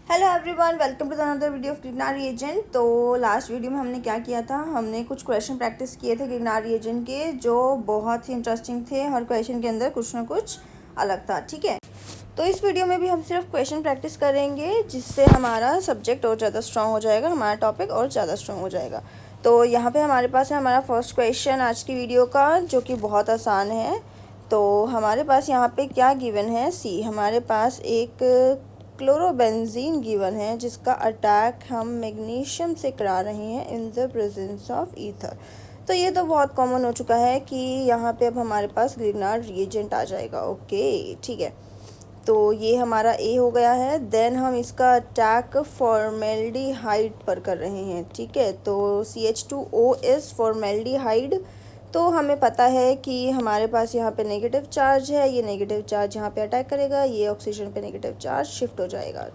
Hello everyone, welcome to the another video of Grignard reagent. तो last video में हमने क्या किया था, हमने कुछ क्वेश्चन प्रैक्टिस किए थे ग्रिग्नार रिएजेंट के, जो बहुत ही इंटरेस्टिंग थे। हर क्वेश्चन के अंदर कुछ ना कुछ अलग था। ठीक है, तो इस वीडियो में भी हम सिर्फ क्वेश्चन प्रैक्टिस करेंगे, जिससे हमारा सब्जेक्ट और ज़्यादा स्ट्रॉन्ग हो जाएगा, हमारा टॉपिक और ज़्यादा स्ट्रॉन्ग हो जाएगा। तो यहाँ पर हमारे पास है हमारा फर्स्ट क्वेश्चन आज की वीडियो का, जो कि बहुत आसान है। तो हमारे पास यहाँ पे क्या गिवन है, सी हमारे पास एक क्लोरोबेंजीन गिवन है, जिसका अटैक हम मैग्नीशियम से करा रहे हैं in the presence of ether. तो ये तो बहुत कॉमन हो चुका है कि यहाँ पे अब हमारे पास ग्रिग्नार रिएजेंट आ जाएगा। ओके, ठीक है, तो ये हमारा ए हो गया है। देन हम इसका अटैक फॉर्मेल्डिहाइड पर कर रहे हैं। ठीक है, तो CH2O इज़ फॉर्मेल्डिहाइड। तो हमें पता है कि हमारे पास यहाँ पे नेगेटिव चार्ज है, ये नेगेटिव चार्ज यहाँ पे अटैक करेगा, ये ऑक्सीजन पे नेगेटिव चार्ज शिफ्ट हो जाएगा।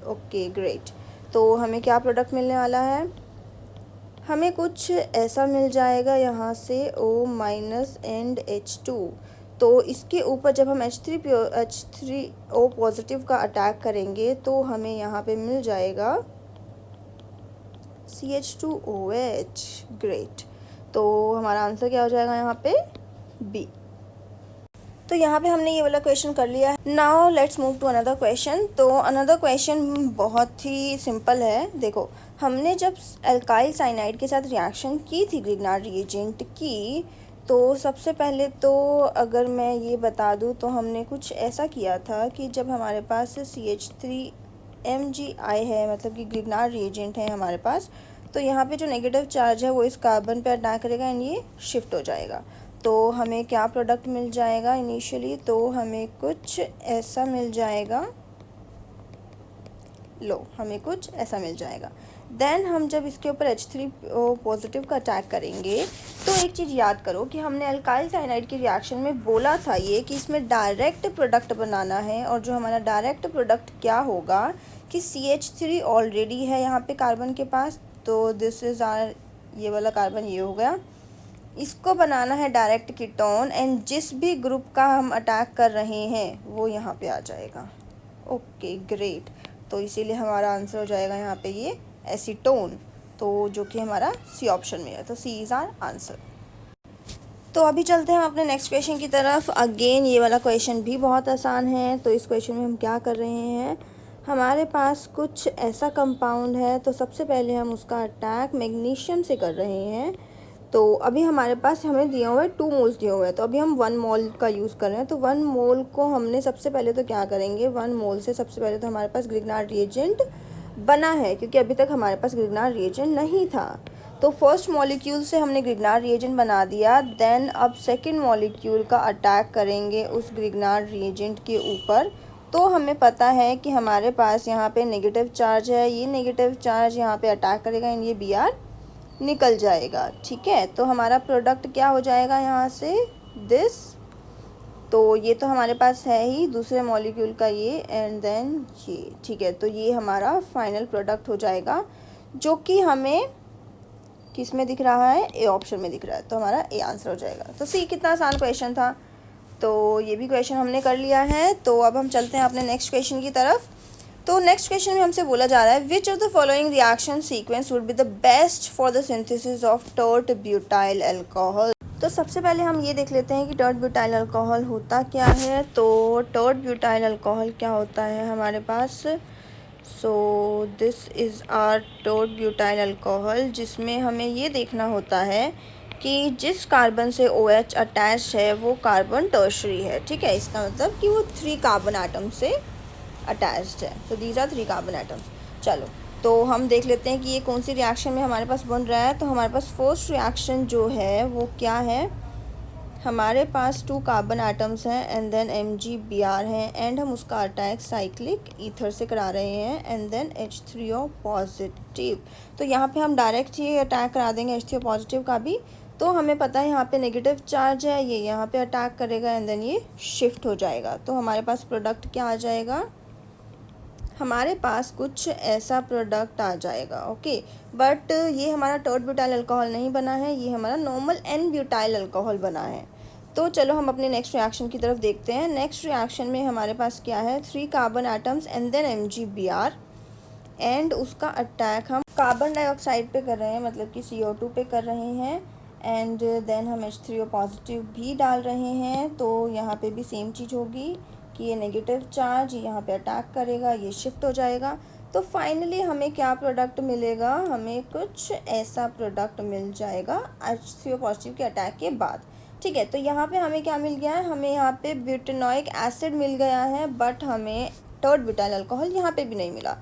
ओके ग्रेट, तो हमें क्या प्रोडक्ट मिलने वाला है, हमें कुछ ऐसा मिल जाएगा यहाँ से O- एंड H2। तो इसके ऊपर जब हम H3O पॉजिटिव का अटैक करेंगे तो हमें यहाँ पे मिल जाएगा CH2OH। ग्रेट, तो हमारा आंसर क्या हो जाएगा यहाँ पे, बी। तो यहाँ पे हमने ये वाला क्वेश्चन कर लिया है। Now let's move to another question. तो अनदर क्वेश्चन बहुत ही सिंपल है। देखो, हमने जब अल्काइल साइनाइड के साथ रिएक्शन की थी ग्रिग्नार रिएजेंट की, तो सबसे पहले तो अगर मैं ये बता दूँ तो हमने कुछ ऐसा किया था कि जब हमारे पास CH3MgI है, मतलब कि ग्रिग्नार रिएजेंट है हमारे पास, तो यहाँ पे जो नेगेटिव चार्ज है वो इस कार्बन पे अटैक करेगा एंड ये शिफ्ट हो जाएगा। तो हमें क्या प्रोडक्ट मिल जाएगा इनिशियली, तो हमें कुछ ऐसा मिल जाएगा, लो हमें कुछ ऐसा मिल जाएगा। देन हम जब इसके ऊपर H3O पॉजिटिव का अटैक करेंगे, तो एक चीज़ याद करो कि हमने अल्काइल साइनाइड की रिएक्शन में बोला था ये कि इसमें डायरेक्ट प्रोडक्ट बनाना है, और जो हमारा डायरेक्ट प्रोडक्ट क्या होगा कि CH3 ऑलरेडी है यहाँ पे कार्बन के पास, तो दिस इज़ आर, ये वाला कार्बन ये हो गया, इसको बनाना है डायरेक्ट कीटोन, एंड जिस भी ग्रुप का हम अटैक कर रहे हैं वो यहाँ पे आ जाएगा। ओके ग्रेट, तो इसीलिए हमारा आंसर हो जाएगा यहाँ पे ये एसीटोन, तो जो कि हमारा सी ऑप्शन में है, तो सी इज़ आर आंसर। तो अभी चलते हैं हम अपने नेक्स्ट क्वेश्चन की तरफ। अगेन ये वाला क्वेश्चन भी बहुत आसान है। तो इस क्वेश्चन में हम क्या कर रहे हैं, हमारे पास कुछ ऐसा कंपाउंड है, तो सबसे पहले हम उसका अटैक मैग्नीशियम से कर रहे हैं। तो अभी हमारे पास हमें दिए हुए 2 मोल्स दिए हुए हैं, तो अभी हम 1 मोल का यूज़ कर रहे हैं। तो 1 मोल को हमने सबसे पहले तो क्या करेंगे, 1 मोल से सबसे पहले तो हमारे पास ग्रिग्नार रिएजेंट बना है, क्योंकि अभी तक हमारे पास ग्रिग्नार रिएजेंट नहीं था। तो फर्स्ट मॉलिक्यूल से हमने ग्रिग्नार रिएजेंट बना दिया। देन अब सेकंड मॉलिक्यूल का अटैक करेंगे उस ग्रिग्नार रिएजेंट के ऊपर। तो हमें पता है कि हमारे पास यहाँ पे नेगेटिव चार्ज है, ये नेगेटिव चार्ज यहाँ पे अटैक करेगा एंड ये Br निकल जाएगा। ठीक है, तो हमारा प्रोडक्ट क्या हो जाएगा यहाँ से, दिस। तो ये तो हमारे पास है ही दूसरे मॉलिक्यूल का ये, एंड देन ये। ठीक है, तो ये हमारा फाइनल प्रोडक्ट हो जाएगा, जो कि हमें किस में दिख रहा है, ए ऑप्शन में दिख रहा है। तो हमारा ए आंसर हो जाएगा। तो सी, कितना आसान क्वेश्चन था। तो ये भी क्वेश्चन हमने कर लिया है। तो अब हम चलते हैं अपने नेक्स्ट क्वेश्चन की तरफ। तो नेक्स्ट क्वेश्चन में हमसे बोला जा रहा है, which of the following reaction sequence would be the best for the synthesis of tert butyl alcohol. तो सबसे पहले हम ये देख लेते हैं कि टर्ट ब्यूटाइल अल्कोहल होता क्या है। तो टर्ट ब्यूटाइल अल्कोहल क्या होता है हमारे पास, so this is our tert butyl alcohol, जिसमें हमें ये देखना होता है कि जिस कार्बन से OH अटैच है वो कार्बन टर्शरी है। ठीक है, इसका मतलब कि वो 3 कार्बन एटम से अटैच्ड है। तो दीज आर 3 कार्बन एटम्स। चलो, तो हम देख लेते हैं कि ये कौन सी रिएक्शन में हमारे पास बन रहा है। तो हमारे पास फर्स्ट रिएक्शन जो है वो क्या है, हमारे पास 2 कार्बन एटम्स हैं एंड देन MgBr हैं, एंड हम उसका अटैक साइक्लिक ईथर से करा रहे हैं, एंड देन H3O पॉजिटिव। तो यहाँ पे हम डायरेक्ट ये अटैक करा देंगे H3O पॉजिटिव का भी। तो हमें पता है यहाँ पे नेगेटिव चार्ज है, ये यहाँ पे अटैक करेगा एंड देन ये शिफ्ट हो जाएगा। तो हमारे पास प्रोडक्ट क्या आ जाएगा, हमारे पास कुछ ऐसा प्रोडक्ट आ जाएगा। ओके, बट ये हमारा टर्ट ब्यूटाइल अल्कोहल नहीं बना है, ये हमारा नॉर्मल N ब्यूटाइल अल्कोहल बना है। तो चलो हम अपने नेक्स्ट रिएक्शन की तरफ देखते हैं। नेक्स्ट रिएक्शन में हमारे पास क्या है, 3 carbon atoms and then MgBr। And उसका अटैक हम कार्बन डाइऑक्साइड पे कर रहे हैं, मतलब कि CO2 पे कर रहे हैं। एंड देन हम H3O पॉजिटिव भी डाल रहे हैं, तो यहाँ पे भी सेम चीज़ होगी कि ये नेगेटिव चार्ज यहाँ पे अटैक करेगा, ये शिफ्ट हो जाएगा। तो फाइनली हमें क्या प्रोडक्ट मिलेगा, हमें कुछ ऐसा प्रोडक्ट मिल जाएगा H3O पॉजिटिव के अटैक के बाद। ठीक है, तो यहाँ पे हमें क्या मिल गया है, हमें यहाँ पे ब्यूटेनॉइक एसिड मिल गया है, बट हमें टर्ड ब्यूटाइल अल्कोहल यहाँ पे भी नहीं मिला।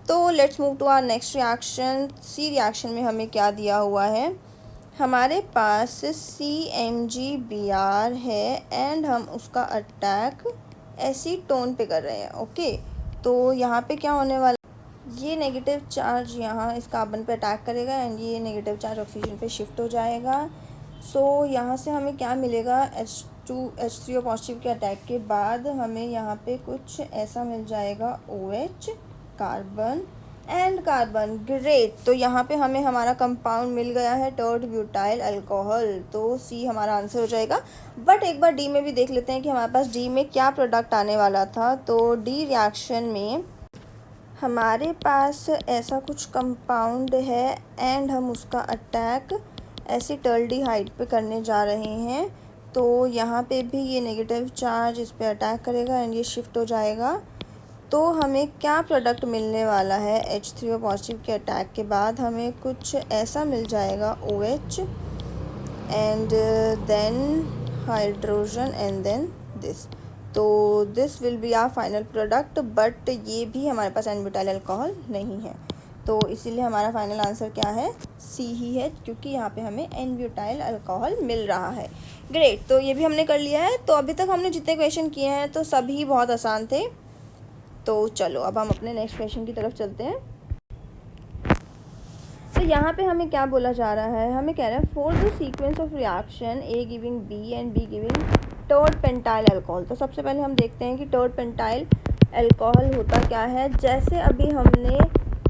तो let's move to our next reaction. C reaction में हमें क्या दिया हुआ है, हमारे पास CmGBr है एंड हम उसका अटैक एसीटोन पे कर रहे हैं। ओके, तो यहाँ पे क्या होने वाला, ये नेगेटिव चार्ज यहाँ इस कार्बन पे अटैक करेगा एंड ये नेगेटिव चार्ज ऑक्सीजन पे शिफ्ट हो जाएगा। सो यहाँ से हमें क्या मिलेगा, H3O पॉजिटिव के अटैक के बाद हमें यहाँ पे कुछ ऐसा मिल जाएगा, OH carbon and carbon. Great, तो यहाँ पे हमें हमारा कंपाउंड मिल गया है टर्ड ब्यूटाइल अल्कोहल, तो सी हमारा आंसर हो जाएगा। बट एक बार डी में भी देख लेते हैं कि हमारे पास डी में क्या प्रोडक्ट आने वाला था। तो डी रिएक्शन में हमारे पास ऐसा कुछ कंपाउंड है एंड हम उसका अटैक एसीटल्डिहाइड पे करने जा रहे हैं। तो यहाँ पे भी ये नेगेटिव चार्ज इस पे अटैक करेगा एंड ये शिफ्ट हो जाएगा। तो हमें क्या प्रोडक्ट मिलने वाला है, H3O पॉजिटिव के अटैक के बाद हमें कुछ ऐसा मिल जाएगा, OH and then hydrogen and then this. तो this will be our final product, but ये भी हमारे पास एन ब्यूटाइल अल्कोहल नहीं है, तो इसीलिए हमारा फाइनल आंसर क्या है, सी ही है, क्योंकि यहाँ पे हमें एन ब्यूटाइल अल्कोहल मिल रहा है। ग्रेट, तो ये भी हमने कर लिया है। तो अभी तक हमने जितने क्वेश्चन किए हैं तो सभी बहुत आसान थे। तो चलो अब हम अपने नेक्स्ट क्वेश्चन की तरफ चलते हैं। तो यहाँ पे हमें क्या बोला जा रहा है, हमें कह रहा है for the sequence of reaction A giving B and B giving tert pentyl alcohol. तो सबसे पहले हम देखते हैं कि टर्ड पेंटाइल अल्कोहल होता क्या है। जैसे अभी हमने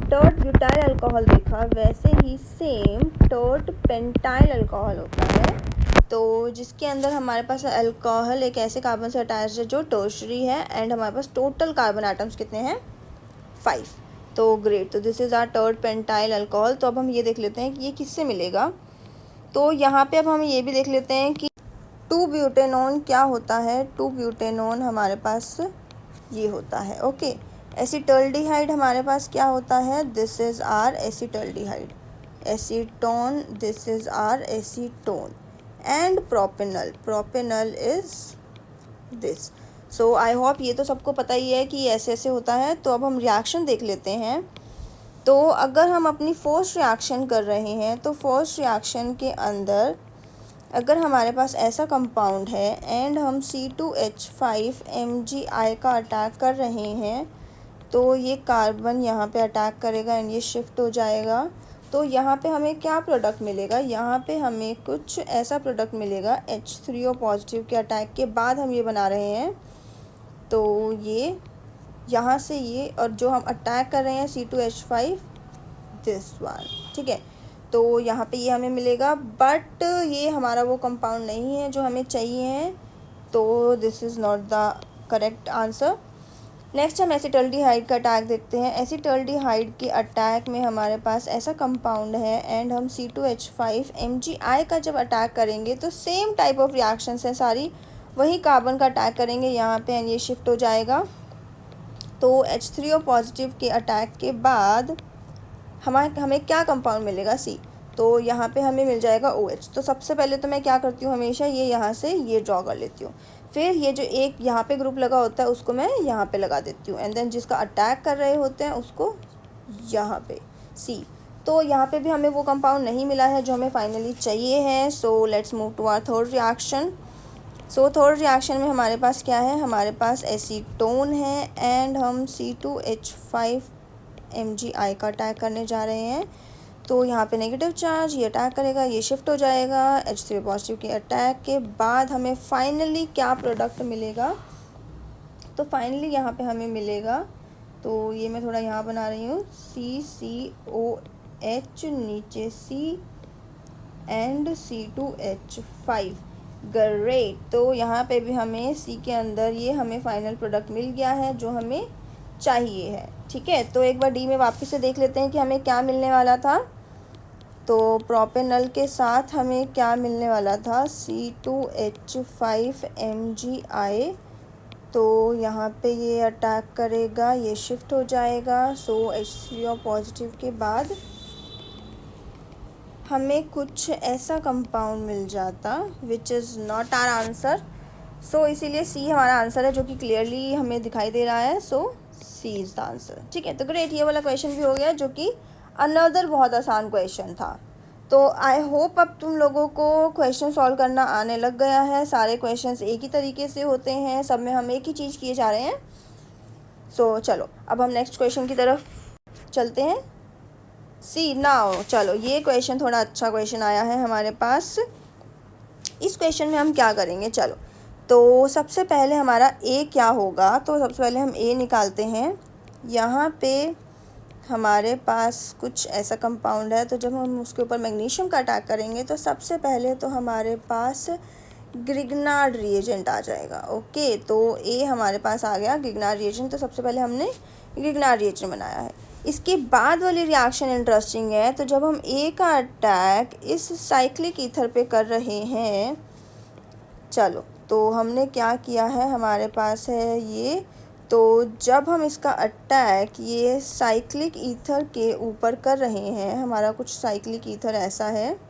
टर्ड ब्यूटाइल अल्कोहल देखा, वैसे ही सेम टर्ड पेंटाइल अल्कोहल होता है, तो जिसके अंदर हमारे पास अल्कोहल एक ऐसे कार्बन से अटैच है जो टर्शरी है एंड हमारे पास टोटल कार्बन एटम्स कितने हैं, 5। तो ग्रेट, तो this is our tert pentyl alcohol. तो अब हम ये देख लेते हैं कि ये किससे मिलेगा। तो यहाँ पे अब हम ये भी देख लेते हैं कि 2 ब्यूटेनॉन क्या होता है। 2 ब्यूटेनॉन हमारे पास ये होता है। ओके, एसीटल्डिहाइड हमारे पास क्या होता है, this is our acetaldehyde. Acetone, this is our acetone and propanal is this. So I hope ये तो सबको पता ही है कि ऐसे ऐसे होता है। तो अब हम रिएक्शन देख लेते हैं। तो अगर हम अपनी फर्स्ट रिएक्शन कर रहे हैं, तो फर्स्ट रिएक्शन के अंदर अगर हमारे पास ऐसा कंपाउंड है एंड हम C2H5MgI का अटैक कर रहे हैं, तो ये कार्बन यहाँ पे अटैक करेगा एंड ये शिफ्ट हो जाएगा। तो यहाँ पे हमें क्या प्रोडक्ट मिलेगा, यहाँ पे हमें कुछ ऐसा प्रोडक्ट मिलेगा H3O पॉजिटिव के अटैक के बाद हम ये बना रहे हैं। तो ये यहाँ से ये, और जो हम अटैक कर रहे हैं C2H5 दिस वन, ठीक है। तो यहाँ पे ये हमें मिलेगा, बट ये हमारा वो कंपाउंड नहीं है जो हमें चाहिए है, तो this is not the correct answer. Next हम एसीटल्डिहाइड का अटैक देखते हैं। एसीटल्डिहाइड के अटैक में हमारे पास ऐसा कंपाउंड है एंड हम C2H5MgI का जब अटैक करेंगे तो सेम टाइप ऑफ रिएक्शंस हैं सारी, वही कार्बन का अटैक करेंगे यहाँ पे एंड ये शिफ्ट हो जाएगा। तो H3O पॉजिटिव के अटैक के बाद हमें क्या कंपाउंड मिलेगा, सी। तो यहाँ पे हमें मिल जाएगा OH। तो सबसे पहले तो मैं क्या करती हूँ, हमेशा ये यहाँ से ये ड्रॉ कर लेती हूँ, फिर ये जो एक यहाँ पे ग्रुप लगा होता है उसको मैं यहाँ पे लगा देती हूँ एंड देन जिसका अटैक कर रहे होते हैं उसको यहाँ पे सी। तो यहाँ पे भी हमें वो कंपाउंड नहीं मिला है जो हमें फाइनली चाहिए है। So let's move to our third reaction. So third reaction में हमारे पास क्या है, हमारे पास एसीटोन है एंड हम C2H5MgI का अटैक करने जा रहे हैं। तो यहाँ पे नेगेटिव चार्ज ये अटैक करेगा, ये शिफ्ट हो जाएगा। H3O पॉजिटिव के अटैक के बाद हमें फाइनली क्या प्रोडक्ट मिलेगा, तो फाइनली यहाँ पे हमें मिलेगा, तो ये मैं थोड़ा यहाँ बना रही हूँ, CCOH नीचे C एंड C2H5। ग्रेट, तो यहाँ पे भी हमें C के अंदर ये हमें फाइनल प्रोडक्ट मिल गया है जो हमें चाहिए है। ठीक है, तो एक बार डी में वापस से देख लेते हैं कि हमें क्या मिलने वाला था। तो प्रोपेनल के साथ हमें क्या मिलने वाला था, C2H5MgI। तो यहाँ पे ये अटैक करेगा, ये शिफ्ट हो जाएगा। सो H3O पॉजिटिव के बाद हमें कुछ ऐसा कंपाउंड मिल जाता which is not our answer. So इसीलिए सी हमारा आंसर है, जो कि क्लियरली हमें दिखाई दे रहा है। सो सी इज़ द आंसर। ठीक है, तो ग्रेट, ये वाला क्वेश्चन भी हो गया, जो कि अनदर बहुत आसान क्वेश्चन था। तो आई होप अब तुम लोगों को क्वेश्चन सॉल्व करना आने लग गया है। सारे क्वेश्चंस एक ही तरीके से होते हैं, सब में हम एक ही चीज़ किए जा रहे हैं। सो चलो अब हम नेक्स्ट क्वेश्चन की तरफ चलते हैं। सी नाउ, चलो ये क्वेश्चन थोड़ा अच्छा क्वेश्चन आया है हमारे पास। इस क्वेश्चन में हम क्या करेंगे, चलो तो सबसे पहले हमारा ए क्या होगा, तो सबसे पहले हम ए निकालते हैं। यहाँ पे हमारे पास कुछ ऐसा कंपाउंड है, तो जब हम उसके ऊपर मैग्नीशियम का अटैक करेंगे तो सबसे पहले तो हमारे पास ग्रिग्नार्ड रिएजेंट आ जाएगा। ओके, तो ए हमारे पास आ गया ग्रिग्नार्ड रिएजेंट। तो सबसे पहले हमने ग्रिग्नार्ड रिएजेंट बनाया है। इसके बाद वाली रिएक्शन इंटरेस्टिंग है। तो जब हम ए का अटैक इस साइक्लिक ईथर पे कर रहे हैं, चलो तो हमने क्या किया है, हमारे पास है ये। तो जब हम इसका अटैक ये साइक्लिक ईथर के ऊपर कर रहे हैं, हमारा कुछ साइक्लिक ईथर ऐसा है।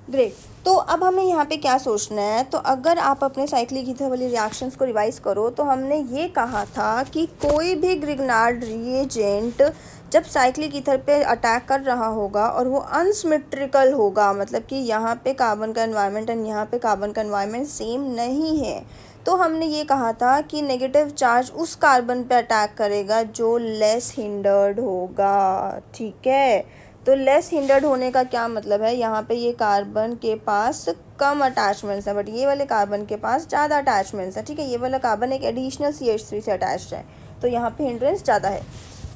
ग्रेट, तो अब हमें यहाँ पे क्या सोचना है। तो अगर आप अपने साइक्लिक ईथर वाली रिएक्शंस को रिवाइज करो, तो हमने ये कहा था कि कोई भी ग्रिग्नार्ड रिएजेंट जब साइक्लिक ईथर पे अटैक कर रहा होगा और वो अनसिमेट्रिकल होगा, मतलब कि यहाँ पे कार्बन का एनवायरनमेंट एंड यहाँ पे कार्बन का एनवायरनमेंट सेम नहीं है, तो हमने ये कहा था कि नेगेटिव चार्ज उस कार्बन पे अटैक करेगा जो लेस हिंडर्ड होगा। ठीक है, तो लेस हिंडर्ड होने का क्या मतलब है, यहाँ पे ये कार्बन के पास कम अटैचमेंट्स है, बट ये वाले कार्बन के पास ज़्यादा अटैचमेंट्स है। ठीक है, ये वाला कार्बन एक एडिशनल CH3 से अटैच्ड है, तो यहाँ पे हिंड्रेंस ज़्यादा है,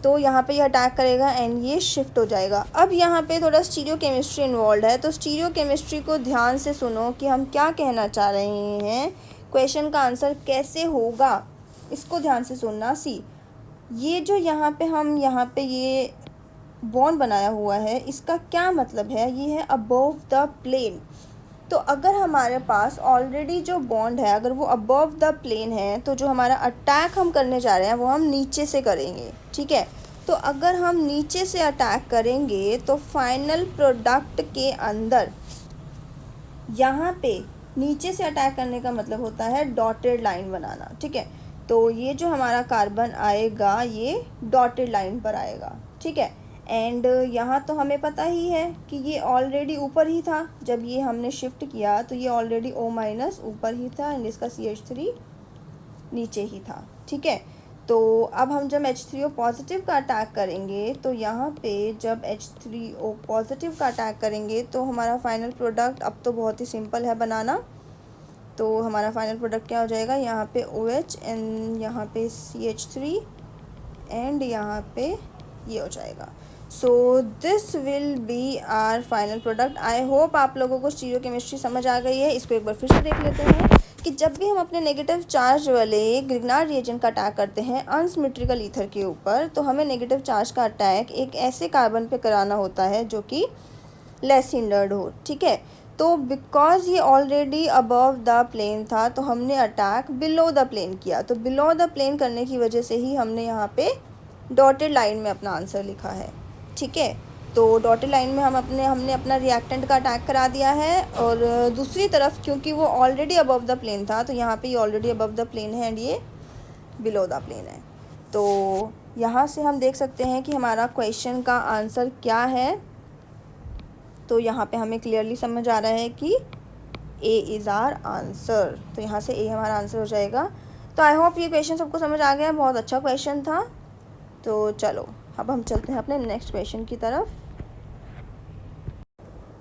तो यहाँ पे ये अटैक करेगा एंड ये शिफ्ट हो जाएगा। अब यहाँ पे थोड़ा स्टीरियो केमिस्ट्री इन्वॉल्व है, तो स्टीरियो केमिस्ट्री को ध्यान से सुनो कि हम क्या कहना चाह रहे हैं, क्वेश्चन का आंसर कैसे होगा, इसको ध्यान से सुनना। सी, ये जो यहाँ पे ये बॉन्ड बनाया हुआ है, इसका क्या मतलब है, ये है अबव द प्लेन। तो अगर हमारे पास ऑलरेडी जो बॉन्ड है, अगर वो अबव द प्लेन है, तो जो हमारा अटैक हम करने जा रहे हैं वो हम नीचे से करेंगे। ठीक है, तो अगर हम नीचे से अटैक करेंगे तो फाइनल प्रोडक्ट के अंदर यहाँ पे नीचे से अटैक करने का मतलब होता है डॉटेड लाइन बनाना। ठीक है, तो ये जो हमारा कार्बन आएगा ये डॉटेड लाइन पर आएगा। ठीक है, एंड यहाँ तो हमें पता ही है कि ये ऑलरेडी ऊपर ही था, जब ये हमने शिफ्ट किया तो ये ऑलरेडी O- ऊपर ही था एंड इसका CH3 नीचे ही था। ठीक है, तो अब हम जब H3O पॉजिटिव का अटैक करेंगे, तो यहाँ पे जब H3O पॉजिटिव का अटैक करेंगे तो हमारा फाइनल प्रोडक्ट अब तो बहुत ही सिंपल है बनाना। तो हमारा फाइनल प्रोडक्ट क्या हो जाएगा, यहाँ पे OH एंड यहाँ पे CH3 एंड यहाँ पे ये हो जाएगा। So this will be our final product. I hope आप लोगों को स्टीरियो केमिस्ट्री समझ आ गई है। इसको एक बार फिर से देख लेते हैं कि जब भी हम अपने नेगेटिव चार्ज वाले ग्रिग्नार्ड रिएजेंट का अटैक करते हैं अनसिमेट्रिकल ईथर के ऊपर, तो हमें नेगेटिव चार्ज का अटैक एक ऐसे कार्बन पे कराना होता है जो कि लेस हिंडर्ड हो। ठीक है, तो बिकॉज ये ऑलरेडी अबव द प्लेन था, तो हमने अटैक बिलो द प्लेन किया। तो बिलो द प्लेन करने की वजह से ही हमने यहाँ पे डॉटेड लाइन में अपना आंसर लिखा है। ठीक है, तो डॉटेड लाइन में हमने अपना रिएक्टेंट का अटैक करा दिया है, और दूसरी तरफ क्योंकि वो ऑलरेडी अबव द प्लेन था, तो यहाँ पे ये ऑलरेडी अबव द प्लेन है एंड ये बिलो द प्लेन है। तो यहाँ से हम देख सकते हैं कि हमारा क्वेश्चन का आंसर क्या है। तो यहाँ पे हमें क्लियरली समझ आ रहा है कि ए इज़ आर आंसर, तो यहाँ से ए हमारा आंसर हो जाएगा। तो आई होप ये क्वेश्चन सबको समझ आ गया, बहुत अच्छा क्वेश्चन था। तो चलो अब हम चलते हैं अपने नेक्स्ट क्वेश्चन की तरफ।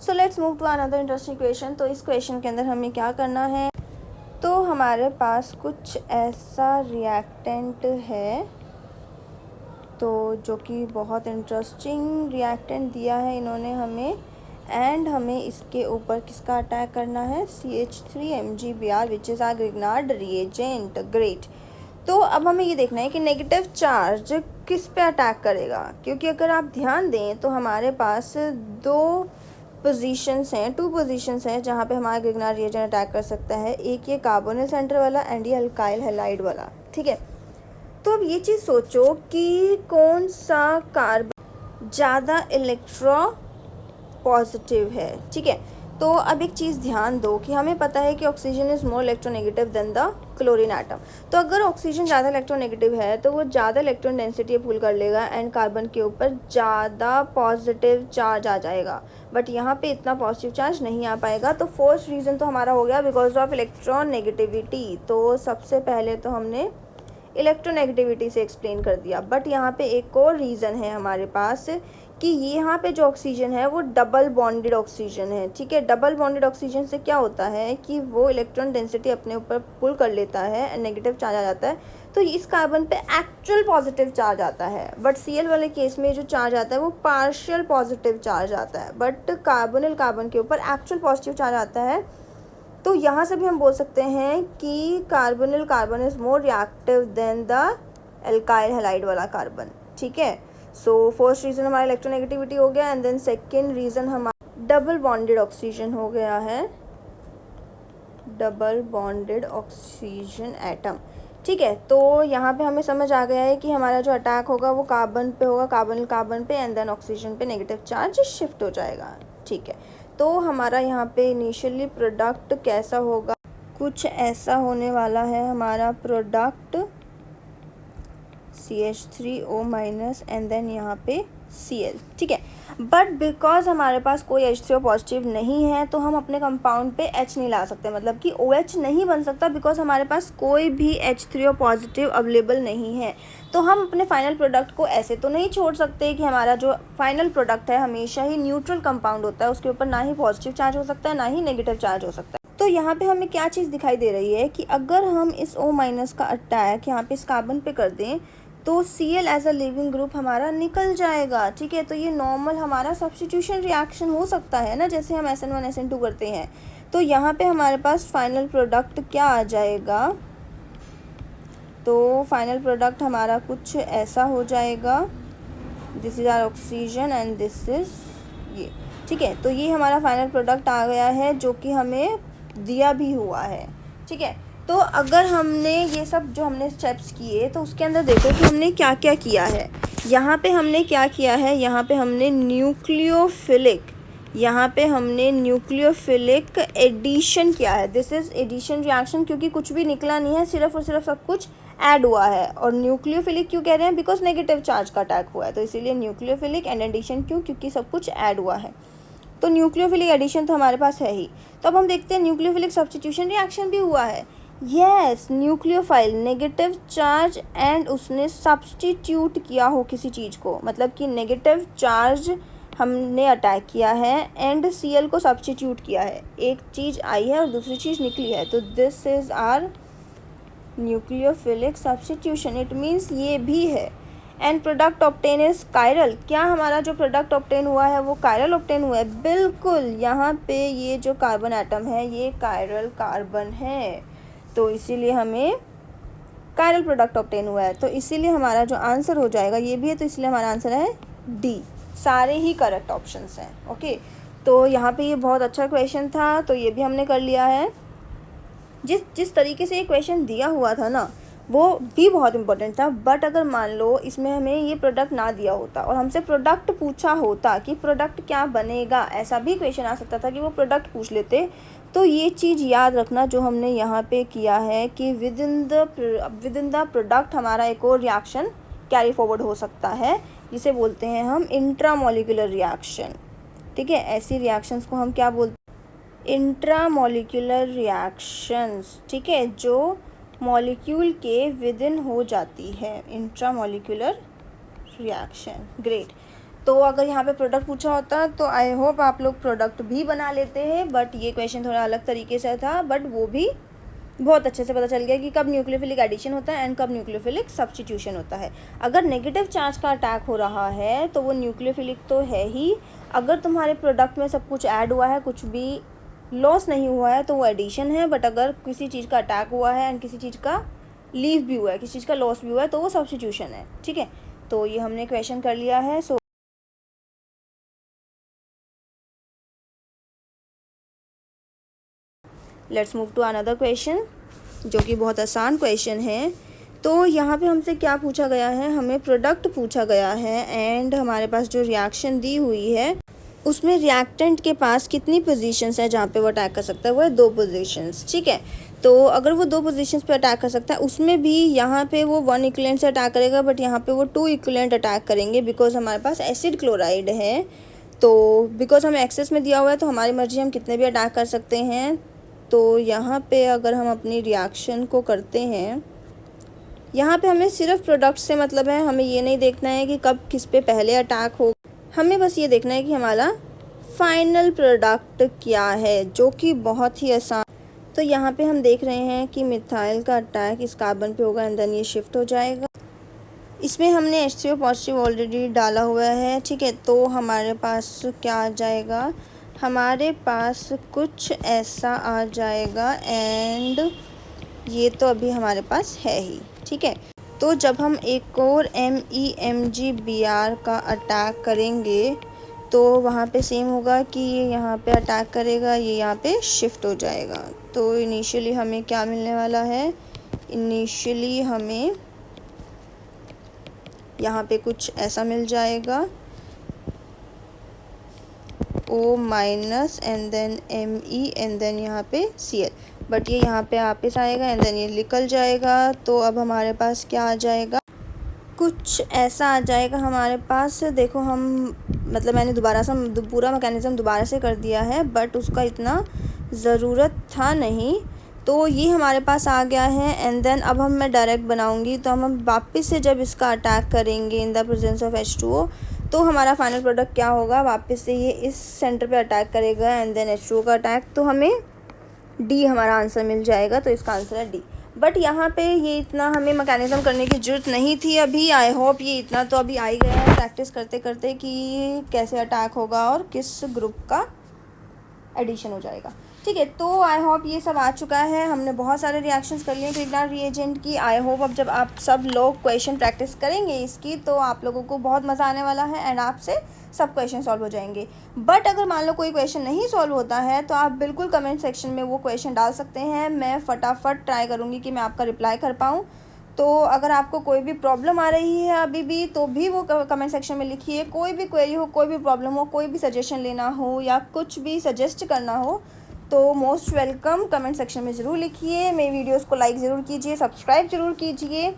So let's move to another interesting question. तो इस क्वेश्चन के अंदर हमें क्या करना है, तो हमारे पास कुछ ऐसा रिएक्टेंट है, तो जो कि बहुत इंटरेस्टिंग रिएक्टेंट दिया है इन्होंने हमें, एंड हमें इसके ऊपर किसका अटैक करना है, CH3 MgBr which is our Grignard reagent. Great, तो अब हमें ये देखना है कि नेगेटिव चार्ज किस पे अटैक करेगा, क्योंकि अगर आप ध्यान दें तो हमारे पास दो पोजीशंस हैं, टू पोजीशंस हैं जहाँ पे हमारा ग्रिग्नार्ड रिएजेंट अटैक कर सकता है। एक ये कार्बोनिल सेंटर वाला एंड ये अल्काइल हैलाइड वाला, ठीक है। तो अब ये चीज़ सोचो कि कौन सा कार्बन ज़्यादा इलेक्ट्रो पॉजिटिव है, ठीक है। तो अब एक चीज़ ध्यान दो कि हमें पता है कि oxygen is more electronegative than the chlorine atom. तो अगर ऑक्सीजन ज़्यादा इलेक्ट्रोनेगेटिव है तो वो ज़्यादा इलेक्ट्रॉन डेंसिटी पुल कर लेगा एंड कार्बन के ऊपर ज़्यादा पॉजिटिव चार्ज आ जाएगा, बट यहाँ पे इतना पॉजिटिव चार्ज नहीं आ पाएगा। तो फर्स्ट रीज़न तो हमारा हो गया बिकॉज ऑफ इलेक्ट्रॉन नेगेटिविटी। तो सबसे पहले तो हमने इलेक्ट्रोनेगेटिविटी से एक्सप्लेन कर दिया, बट यहाँ पे एक और रीज़न है हमारे पास कि ये यहाँ पे जो ऑक्सीजन है वो डबल बॉन्डेड ऑक्सीजन है, ठीक है। डबल बॉन्डेड ऑक्सीजन से क्या होता है कि वो इलेक्ट्रॉन डेंसिटी अपने ऊपर पुल कर लेता है एंड नेगेटिव चार्ज आ जाता है, तो इस कार्बन पे एक्चुअल पॉजिटिव चार्ज आता है। बट Cl वाले केस में जो चार्ज आता है वो पार्शियल पॉजिटिव चार्ज आता है, बट कार्बोनिल कार्बन के ऊपर एक्चुअल पॉजिटिव चार्ज आता है। तो यहाँ से भी हम बोल सकते हैं कि carbonyl carbon is more reactive than the alkyl halide वाला कार्बन, ठीक है। सो फर्स्ट रीज़न हमारा इलेक्ट्रोनेगेटिविटी हो गया एंड देन सेकेंड रीज़न हमारा डबल बॉन्डेड ऑक्सीजन हो गया है, डबल बॉन्डेड ऑक्सीजन एटम, ठीक है। तो यहाँ पे हमें समझ आ गया है कि हमारा जो अटैक होगा वो कार्बन पे होगा, कार्बन कार्बन पे एंड देन ऑक्सीजन पे नेगेटिव चार्ज शिफ्ट हो जाएगा, ठीक है। तो हमारा यहाँ पे इनिशियली प्रोडक्ट कैसा होगा, कुछ ऐसा होने वाला है हमारा product CH3O minus and then यहाँ पे Cl, ठीक है। बट बिकॉज हमारे पास कोई H3O पॉजिटिव नहीं है तो हम अपने कंपाउंड पे H नहीं ला सकते, मतलब कि OH नहीं बन सकता बिकॉज हमारे पास कोई भी H3O पॉजिटिव अवेलेबल नहीं है। तो हम अपने फाइनल प्रोडक्ट को ऐसे तो नहीं छोड़ सकते कि हमारा जो फाइनल प्रोडक्ट है हमेशा ही न्यूट्रल कंपाउंड होता है, उसके ऊपर ना ही पॉजिटिव चार्ज हो सकता है ना ही नेगेटिव चार्ज हो सकता है। तो यहाँ पे हमें क्या चीज़ दिखाई दे रही है कि अगर हम इस O माइनस का अटैक यहाँ पे इस कार्बन पे कर दें तो Cl as a leaving group हमारा निकल जाएगा, ठीक है। तो ये नॉर्मल हमारा सब्स्टिट्यूशन रिएक्शन हो सकता है ना, जैसे हम SN1 SN2 करते हैं। तो यहाँ पे हमारे पास फाइनल प्रोडक्ट क्या आ जाएगा, तो फाइनल प्रोडक्ट हमारा कुछ ऐसा हो जाएगा, this is our oxygen and this is ये, ठीक है। तो ये हमारा फाइनल प्रोडक्ट आ गया है जो कि हमें दिया भी हुआ है, ठीक है। तो अगर हमने ये सब जो हमने स्टेप्स किए तो उसके अंदर देखो कि हमने क्या क्या किया है। यहाँ पे हमने क्या किया है, यहाँ पे हमने न्यूक्लियोफिलिक एडिशन किया है। दिस इज़ एडिशन रिएक्शन, क्योंकि कुछ भी निकला नहीं है, सिर्फ और सिर्फ सब कुछ ऐड हुआ है। और न्यूक्लियोफिलिक क्यों कह रहे हैं, बिकॉज नेगेटिव चार्ज का अटैक हुआ है, तो इसीलिए न्यूक्लियोफिलिक एंड एडिशन क्यों, क्योंकि सब कुछ ऐड हुआ है। तो न्यूक्लियोफिलिक एडिशन तो हमारे पास है ही। तो अब हम देखते हैं न्यूक्लियोफिलिक सब्स्टिट्यूशन रिएक्शन भी हुआ है। Yes, nucleophile negative charge and उसने सब्स्टिट्यूट किया हो किसी चीज़ को, मतलब कि नेगेटिव चार्ज हमने अटैक किया है एंड Cl को सब्स्टिट्यूट किया है, एक चीज़ आई है और दूसरी चीज़ निकली है। तो this is our nucleophilic substitution, it means ये भी है। And product obtain is chiral, क्या हमारा जो प्रोडक्ट ऑब्टेन हुआ है वो कायरल ऑब्टेन हुआ है, बिल्कुल। यहाँ पे ये जो कार्बन एटम है ये कायरल कार्बन है, तो इसीलिए हमें कायरल प्रोडक्ट ऑब्टेन हुआ है। तो इसीलिए हमारा जो आंसर हो जाएगा ये भी है, तो इसलिए हमारा आंसर है डी। सारे ही करेक्ट ऑप्शंस हैं, ओके। तो यहाँ पे ये बहुत अच्छा क्वेश्चन था, तो ये भी हमने कर लिया है। जिस तरीके से ये क्वेश्चन दिया हुआ था ना वो भी बहुत इंपॉर्टेंट था, बट अगर मान लो इसमें हमें ये प्रोडक्ट ना दिया होता और हमसे प्रोडक्ट पूछा होता कि प्रोडक्ट क्या बनेगा, ऐसा भी क्वेश्चन आ सकता था कि वो प्रोडक्ट पूछ लेते। तो ये चीज़ याद रखना जो हमने यहाँ पे किया है कि विद इन द प्रोडक्ट हमारा एक और रिएक्शन कैरी फॉरवर्ड हो सकता है, जिसे बोलते हैं हम इंट्रामोलिकुलर रिएक्शन, ठीक है। ऐसी रिएक्शंस को हम क्या बोलते हैं, इंट्रामोलिकुलर रिएक्शंस, ठीक है, जो मॉलिक्यूल के विद इन हो जाती है, इंट्रामोलिकुलर रिएक्शन। ग्रेट। तो अगर यहाँ पे प्रोडक्ट पूछा होता तो आई होप आप लोग प्रोडक्ट भी बना लेते हैं, बट ये क्वेश्चन थोड़ा अलग तरीके से था, बट वो भी बहुत अच्छे से पता चल गया कि कब न्यूक्लियोफिलिक एडिशन होता है एंड कब न्यूक्लियोफिलिक सब्स्टिट्यूशन होता है। अगर नेगेटिव चार्ज का अटैक हो रहा है तो वो न्यूक्लियोफिलिक तो है ही, अगर तुम्हारे प्रोडक्ट में सब कुछ ऐड हुआ है, कुछ भी लॉस नहीं हुआ है, तो वो एडिशन है। बट अगर किसी चीज़ का अटैक हुआ है एंड किसी चीज़ का लीव भी हुआ है, किसी चीज़ का लॉस भी हुआ है, तो वो सब्स्टिट्यूशन है। ठीक है, तो ये हमने क्वेश्चन कर लिया है। So let's move to another question, जो कि बहुत आसान क्वेश्चन है। तो यहाँ पे हमसे क्या पूछा गया है, हमें प्रोडक्ट पूछा गया है एंड हमारे पास जो रिएक्शन दी हुई है उसमें रिएक्टेंट के पास कितनी पोजीशंस है जहाँ पे वो अटैक कर सकता है, वो है 2 पोजीशंस। ठीक है, तो अगर वो 2 पोजीशंस पे अटैक कर सकता है, उसमें भी यहाँ पे वो 1 इक्विवेलेंट से अटैक करेगा, बट यहाँ पे वो 2 इक्विवेलेंट अटैक करेंगे बिकॉज हमारे पास एसिड क्लोराइड है। तो बिकॉज हमें एक्सेस में दिया हुआ है तो हमारी मर्जी हम कितने भी अटैक कर सकते हैं। तो यहाँ पे अगर हम अपनी रिएक्शन को करते हैं, यहाँ पे हमें सिर्फ प्रोडक्ट से मतलब है, हमें ये नहीं देखना है कि कब किस पे पहले अटैक हो, हमें बस ये देखना है कि हमारा फाइनल प्रोडक्ट क्या है, जो कि बहुत ही आसान। तो यहाँ पे हम देख रहे हैं कि मिथाइल का अटैक इस कार्बन पे होगा एंड देन ये शिफ्ट हो जाएगा। इसमें हमने H3O पॉजिटिव ऑलरेडी डाला हुआ है। ठीक है, तो हमारे पास क्या आ जाएगा, हमारे पास कुछ ऐसा आ जाएगा एंड ये तो अभी हमारे पास है ही। ठीक है, तो जब हम एक और MEMGBr का अटैक करेंगे तो वहाँ पे सेम होगा कि ये यहाँ पे अटैक करेगा, ये यहाँ पे शिफ्ट हो जाएगा। तो इनिशियली हमें क्या मिलने वाला है, इनिशियली हमें यहाँ पे कुछ ऐसा मिल जाएगा O minus and then Me and then यहाँ पे Cl, बट ये यहाँ पे वापस आएगा एंड देन ये निकल जाएगा। तो अब हमारे पास क्या आ जाएगा, कुछ ऐसा आ जाएगा हमारे पास। देखो हम मतलब मैंने दोबारा से पूरा मैकेनिज़्म दोबारा से कर दिया है, बट उसका इतना ज़रूरत था नहीं। तो ये हमारे पास आ गया है एंड देन अब मैं डायरेक्ट बनाऊंगी। तो हम वापस से जब इसका अटैक करेंगे in the presence of H2O, तो हमारा फाइनल प्रोडक्ट क्या होगा, वापस से ये इस सेंटर पे अटैक करेगा एंड देन H2O का अटैक। तो हमें डी हमारा आंसर मिल जाएगा, तो इसका आंसर है डी। बट यहाँ पे ये इतना हमें मैकेनिज़्म करने की ज़रूरत नहीं थी अभी। आई होप ये इतना तो अभी आ ही गया है प्रैक्टिस करते करते कि कैसे अटैक होगा और किस ग्रुप का एडिशन हो जाएगा। ठीक है, तो आई होप ये सब आ चुका है। हमने बहुत सारे रिएक्शंस कर लिए क्रिग्नार रिएजेंट की। आई होप अब जब आप सब लोग क्वेश्चन प्रैक्टिस करेंगे इसकी, तो आप लोगों को बहुत मज़ा आने वाला है एंड आपसे सब क्वेश्चन सॉल्व हो जाएंगे। बट अगर मान लो कोई क्वेश्चन नहीं सॉल्व होता है तो आप बिल्कुल कमेंट सेक्शन में वो क्वेश्चन डाल सकते हैं। मैं फटाफट ट्राई करूँगी कि मैं आपका रिप्लाई कर पाऊँ। तो अगर आपको कोई भी प्रॉब्लम आ रही है अभी भी, तो भी वो कमेंट सेक्शन में लिखिए। कोई भी क्वेरी हो, कोई भी प्रॉब्लम हो, कोई भी सजेशन लेना हो या कुछ भी सजेस्ट करना हो, तो मोस्ट वेलकम कमेंट सेक्शन में ज़रूर लिखिए। मेरी वीडियोस को लाइक ज़रूर कीजिए, सब्सक्राइब ज़रूर कीजिए।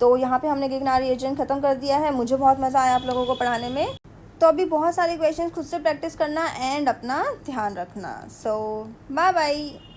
तो यहाँ पे हमने क्रिग्नार रिएजेंट ख़त्म कर दिया है। मुझे बहुत मज़ा आया आप लोगों को पढ़ाने में। तो अभी बहुत सारे क्वेश्चंस खुद से प्रैक्टिस करना एंड अपना ध्यान रखना। सो बाय बाय।